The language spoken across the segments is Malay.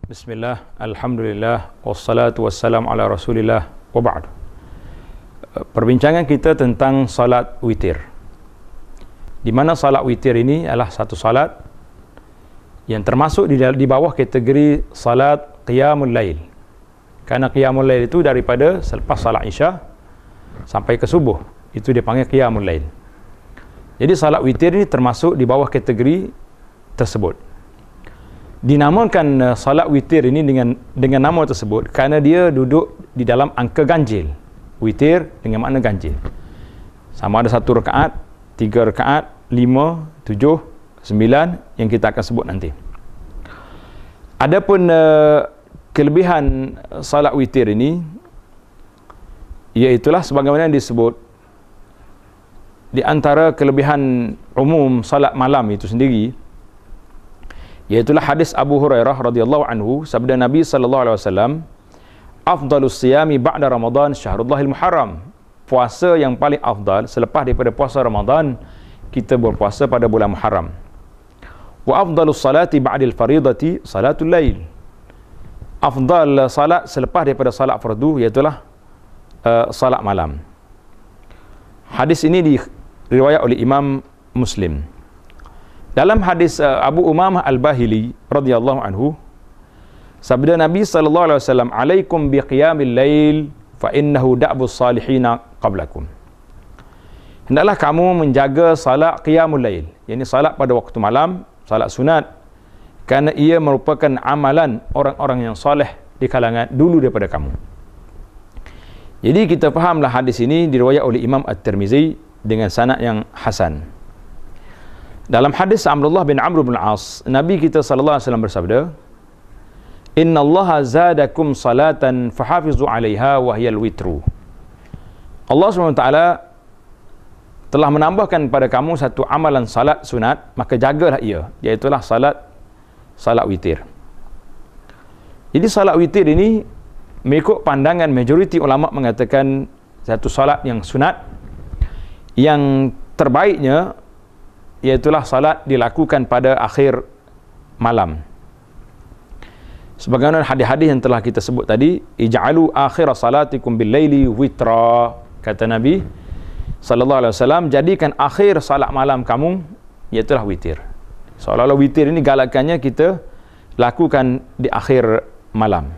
Bismillah, Alhamdulillah, wassalatu wassalamu ala rasulillah, wa ba'd. Perbincangan kita tentang salat witir, di mana salat witir ini adalah satu salat yang termasuk di bawah kategori salat qiyamul lail. Karena qiyamul lail itu daripada selepas salat isya sampai ke subuh, itu dipanggil qiyamul lail. Jadi salat witir ini termasuk di bawah kategori tersebut. Dinamakan salat witir ini dengan nama tersebut kerana dia duduk di dalam angka ganjil. Witir dengan makna ganjil. Sama ada 1 rakaat, 3 rakaat, 5, 7, 9 yang kita akan sebut nanti. Adapun kelebihan salat witir ini, iaitulah sebagaimana disebut di antara kelebihan umum salat malam itu sendiri, iaitulah hadis Abu Hurairah radhiyallahu anhu, sabda Nabi sallallahu alaihi wasallam, afdalus siyami ba'da Ramadan syahrullahil muharram. Puasa yang paling afdal selepas daripada puasa Ramadan, kita berpuasa pada bulan Muharram. Wa afdalus salati ba'dil faridati salatul lail. Afdal salat selepas daripada salat fardu iaitulah salat malam. Hadis ini diriwayat oleh Imam Muslim. Dalam hadis Abu Umamah Al-Bahili radhiyallahu anhu, sabda Nabi sallallahu alaihi wasallam, "Alaikum biqiyamil lail fa innahu da'bus salihina qablakum." Hendaklah kamu menjaga salat qiyamul lail, yakni salat pada waktu malam, salat sunat, kerana ia merupakan amalan orang-orang yang soleh di kalangan dulu daripada kamu. Jadi kita fahamlah hadis ini diriwayat oleh Imam At-Tirmizi dengan sanad yang hasan. Dalam hadis Abdullah bin Amr bin As, Nabi kita sallallahu alaihi wasallam bersabda, "Inna Allaha zadakum salatan fahafizu 'alaiha wa hiyal witru." Allah SWT telah menambahkan pada kamu satu amalan salat sunat, maka jagalah ia, iaitu salat witir. Jadi salat witir ini mengikut pandangan majoriti ulama mengatakan satu salat yang sunat, yang terbaiknya iaitulah salat dilakukan pada akhir malam. Sebagaimana hadis-hadis yang telah kita sebut tadi, ij'alu akhir salatikum bil laili witra, kata Nabi sallallahu alaihi wasallam, jadikan akhir salat malam kamu iaitulah witir. Seolah-olah witir ini galakannya kita lakukan di akhir malam.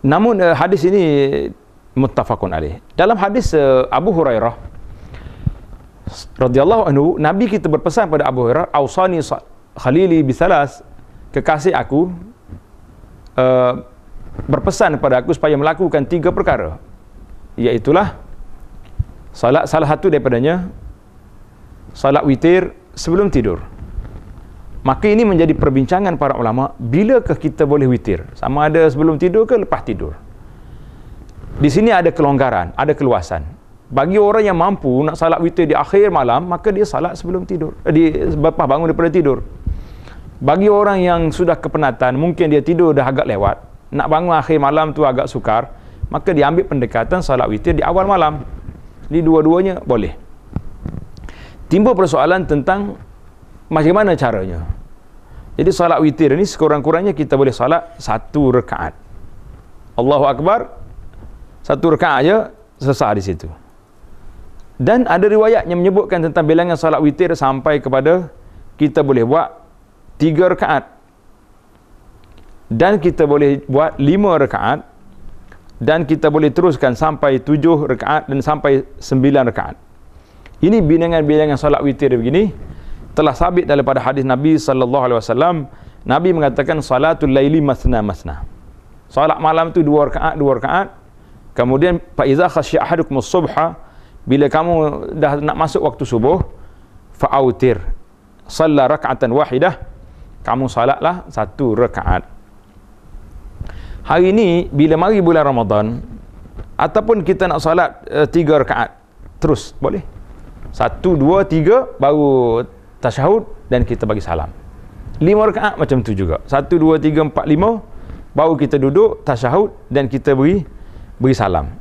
Namun hadis ini muttafaqun alaih. Dalam hadis Abu Hurairah radhiyallahu anhu, Nabi kita berpesan pada Abu Hurairah, "Ausani khalili bisalas," kekasih aku berpesan kepada aku supaya melakukan 3 perkara, iaitulah salat, salah satu daripadanya salat witir sebelum tidur. Maka ini menjadi perbincangan para ulama, bilakah kita boleh witir, sama ada sebelum tidur ke lepas tidur. Di sini ada kelonggaran, ada keluasan. Bagi orang yang mampu nak salat witir di akhir malam, maka dia salat sebelum tidur, lepas bangun daripada tidur. Bagi orang yang sudah kepenatan, mungkin dia tidur dah agak lewat, nak bangun akhir malam tu agak sukar, maka dia ambil pendekatan salat witir di awal malam. Di dua-duanya boleh. Timbul persoalan tentang bagaimana caranya. Jadi salat witir ini sekurang-kurangnya kita boleh salat 1 rakaat. Allahu Akbar, 1 rakaat aja selesai di situ. Dan ada riwayat yang menyebutkan tentang bilangan salat witir sampai kepada kita boleh buat 3 rakaat, dan kita boleh buat 5 rakaat, dan kita boleh teruskan sampai 7 rakaat dan sampai 9 rakaat. Ini bilangan-bilangan salat witir begini telah sabit daripada hadis Nabi sallallahu alaihi wasallam. Nabi mengatakan salatul laili masna masna. Salat malam tu 2 rakaat, 2 rakaat. Kemudian fa iza khasya ahadukum as-subha, bila kamu dah nak masuk waktu subuh, fa'autir, salla raka'atan wahidah, kamu salatlah 1 rakaat. Hari ini bila mari bulan Ramadan, ataupun kita nak salat 3 rakaat terus boleh. 1, 2, 3 baru tasyahud dan kita bagi salam. 5 rakaat macam tu juga. 1, 2, 3, 4, 5 baru kita duduk tasyahud dan kita beri salam.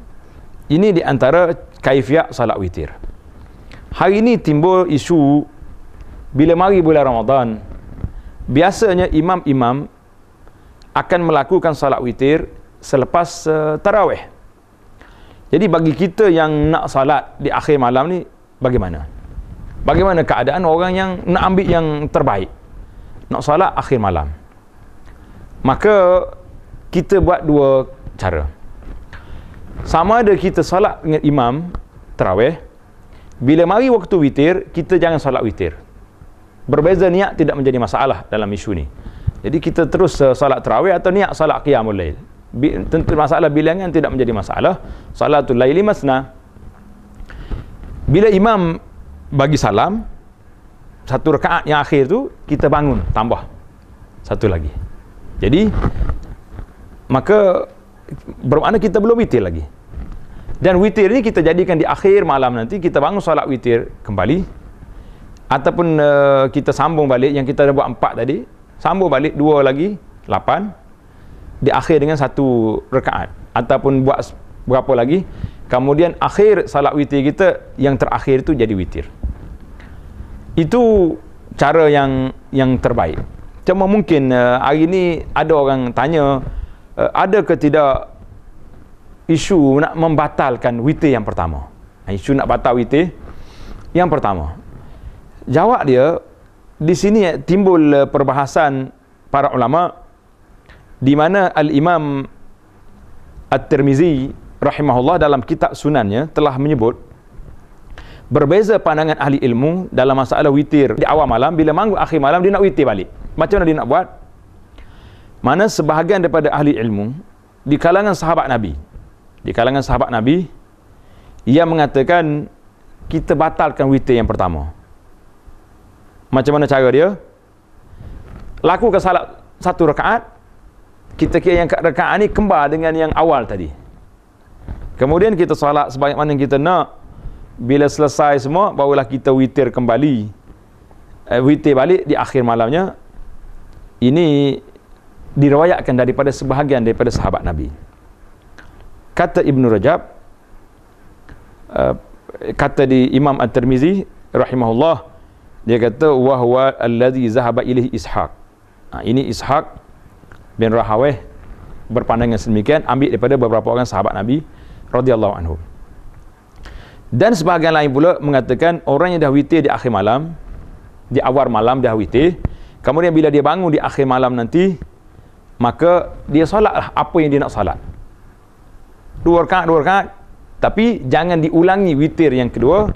Ini di antara kaifiat salat witir. Hari ini timbul isu bila mari bulan Ramadan, biasanya imam-imam akan melakukan salat witir selepas tarawih. Jadi bagi kita yang nak salat di akhir malam ni, bagaimana? Bagaimana keadaan orang yang nak ambil yang terbaik, nak salat akhir malam? Maka kita buat dua cara. Sama ada kita salat dengan imam tarawih, bila mari waktu witir, kita jangan salat witir. Berbeza niat tidak menjadi masalah dalam isu ni. Jadi kita terus salat tarawih atau niat salat qiyamul lail. Tentu masalah bilangan tidak menjadi masalah. Salatul laili masna. Bila imam bagi salam, satu rakaat yang akhir tu, kita bangun, tambah satu lagi. Jadi, maka bermakna kita belum witir lagi. Dan witir ni kita jadikan di akhir malam nanti, kita bangun salat witir kembali. Ataupun kita sambung balik, yang kita dah buat 4 tadi, sambung balik 2 lagi, 8. Di akhir dengan satu rakaat. Ataupun buat berapa lagi, kemudian akhir salat witir kita, yang terakhir itu jadi witir. Itu cara yang terbaik. Cuma mungkin hari ni ada orang tanya, ada ke tidak isu nak membatalkan witir yang pertama? Isu nak batal witir yang pertama. Jawab dia, di sini timbul perbahasan para ulama, di mana Al-Imam At-Tirmizi rahimahullah dalam kitab sunannya telah menyebut berbeza pandangan ahli ilmu dalam masalah witir di awal malam. Bila manggut akhir malam, dia nak witir balik. Macam mana dia nak buat? Mana sebahagian daripada ahli ilmu di kalangan sahabat Nabi, ia mengatakan kita batalkan witir yang pertama. Macam mana cara dia? Lakukan salat satu rakaat, kita kira yang rakaat ni kembar dengan yang awal tadi. Kemudian kita salat sebanyak mana yang kita nak. Bila selesai semua, barulah kita witir kembali. Witir balik di akhir malamnya. Ini diriwayatkan daripada sebahagian daripada sahabat Nabi. Kata Ibn Rajab, kata di Imam At-Tirmizi rahimahullah, dia kata wahwa allazi zahaba ilaihi Ishaq. Ini Ishaq bin Rahawih berpandangan sedemikian, ambil daripada beberapa orang sahabat Nabi radhiyallahu anhu. Dan sebahagian lain pula mengatakan orang yang dah witir di akhir malam, di awal malam dah witir, kemudian bila dia bangun di akhir malam nanti, maka dia solatlah apa yang dia nak solat. 2 rakaat, tapi jangan diulangi witir yang kedua,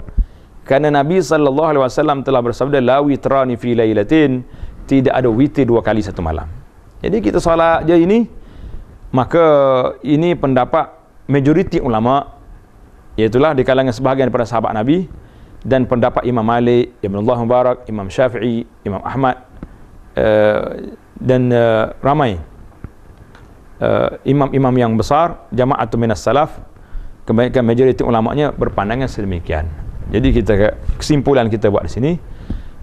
kerana Nabi SAW telah bersabda, la witrani fi lailatin, tidak ada witir 2 kali satu malam. Jadi kita solat je ini, maka ini pendapat majoriti ulama, iaitulah di kalangan sebahagian daripada sahabat Nabi, dan pendapat Imam Malik, Ibn Allah Mubarak, Imam Syafi'i, Imam Ahmad, dan ramai imam-imam yang besar, jama'atun minas salaf, kebanyakan majoriti ulamanya berpandangan sedemikian. Jadi kesimpulan kita buat di sini,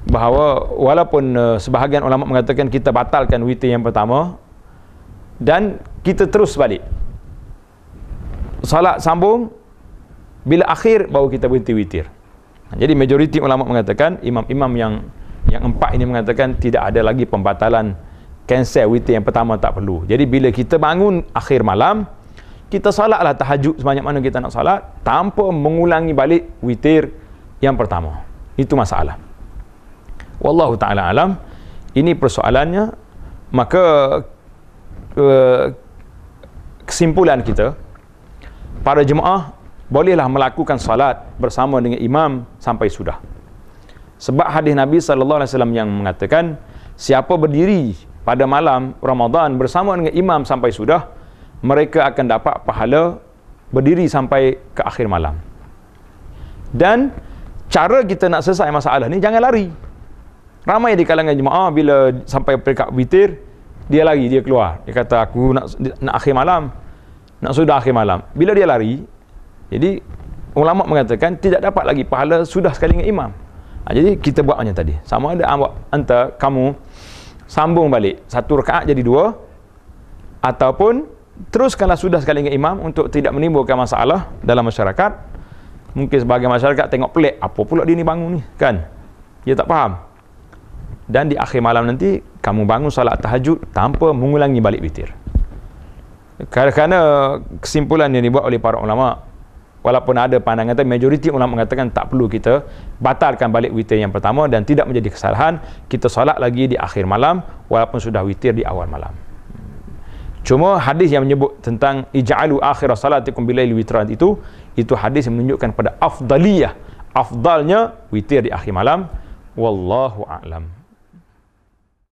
bahawa walaupun sebahagian ulama mengatakan kita batalkan witir yang pertama, dan kita terus balik salat sambung, bila akhir baru kita berhenti witir. Jadi majoriti ulama mengatakan, imam-imam yang 4 ini mengatakan tidak ada lagi pembatalan, cancel witir yang pertama, tak perlu. Jadi bila kita bangun akhir malam, kita salatlah tahajud sebanyak mana kita nak salat, tanpa mengulangi balik witir yang pertama. Itu masalah. Wallahu ta'ala alam. Ini persoalannya. Maka kesimpulan kita, para jemaah bolehlah melakukan salat bersama dengan imam sampai sudah. Sebab hadis Nabi SAW yang mengatakan, siapa berdiri pada malam Ramadan bersama dengan imam sampai sudah, mereka akan dapat pahala berdiri sampai ke akhir malam. Dan cara kita nak selesai masalah ni, jangan lari. Ramai di kalangan jemaah bila sampai peringkat witir, dia lari, dia keluar. Dia kata aku nak akhir malam, nak sudah akhir malam. Bila dia lari, jadi ulama mengatakan tidak dapat lagi pahala sudah sekali dengan imam. Jadi kita buat macam tadi. Sama ada antara kamu sambung balik 1 rakaat jadi 2, ataupun teruskanlah sudah sekali dengan imam untuk tidak menimbulkan masalah dalam masyarakat. Mungkin sebagian masyarakat tengok pelik, apa pula dia ni bangun ni, kan? Dia tak faham. dan di akhir malam nanti kamu bangun salat tahajud tanpa mengulangi balik witir. Kerana kesimpulan yang dibuat oleh para ulama, walaupun ada pandangan tapi majoriti ulama mengatakan tak perlu kita batalkan balik witir yang pertama dan tidak menjadi kesalahan kita solat lagi di akhir malam walaupun sudah witir di awal malam. Cuma hadis yang menyebut tentang ij'alu akhir salatikum bilaili witran itu hadis yang menunjukkan pada afdaliyah, afdalnya witir di akhir malam. Wallahu a'lam.